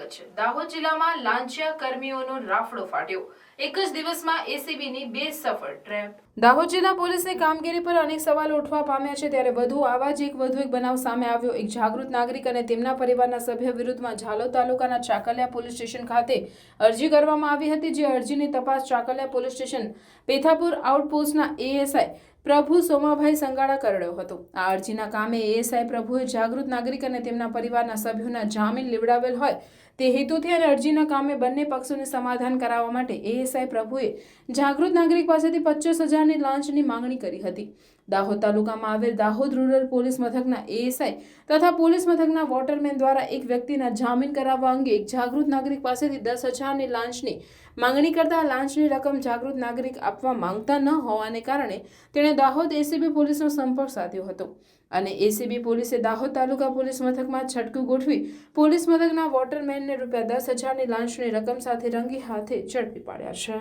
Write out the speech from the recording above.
વચ્ચે દાહોદ જિલ્લામાં લાંચિયા કર્મીઓનો રાફડો ફાટ્યો। એક જ દિવસમાં એસીબીની 2 સફળ ટ્રેપ। દાહોદ જિલ્લા પોલીસની કામગીરી પર અનેક સવાલો ઉઠવા પામ્યા છે, ત્યારે આવા જ વધુ એક બનાવ સામે આવ્યો। એક જાગૃત નાગરિક અને તેમના પરિવારના સભ્ય વિરુદ્ધમાં ઝાલોદ તાલુકાના ચાકલિયા પોલીસ સ્ટેશન ખાતે અરજી કરવામાં આવી હતી, જે અરજીની તપાસ ચાકલિયા પોલીસ સ્ટેશન પેથાપુર આઉટપોસ્ટના એએસઆઈ પ્રભુ સોમાભાઈ સંગાડા કર્યો હતો। આ અરજીના કામે એએસઆઈ પ્રભુએ જાગૃત નાગરિક અને તેમના પરિવારના સભ્યોના જામીન લેવડાવેલ હોય તે હેતુથી અને અરજીના કામે બંને પક્ષોને સમાધાન કરાવવા માટે એએસઆઈ પ્રભુએ જાગૃત નાગરિક પાસેથી 25,000ની લાંચની માંગણી કરી હતી। દાહોદ તાલુકામાં આવેલ દાહોદ રૂરલ પોલીસ મથકના એએસઆઈ તથા પોલીસ મથકના વોટરમેન દ્વારા એક વ્યક્તિના જામીન કરાવવા અંગે એક જાગૃત નાગરિક પાસેથી 10,000ની લાંચની માંગણી કરતા લાંચની રકમ જાગૃત નાગરિક આપવા માંગતા ન હોવાને કારણે તેણે દાહોદ એસીબી પોલીસનો સંપર્ક સાધ્યો હતો અને એસીબી પોલીસે દાહોદ તાલુકા પોલીસ મથકમાં છટકું ગોઠવી પોલીસ મથકના વોટરમેનને રૂપિયા 10,000ની લાંચની રકમ સાથે રંગી હાથે ઝડપી પાડ્યા છે।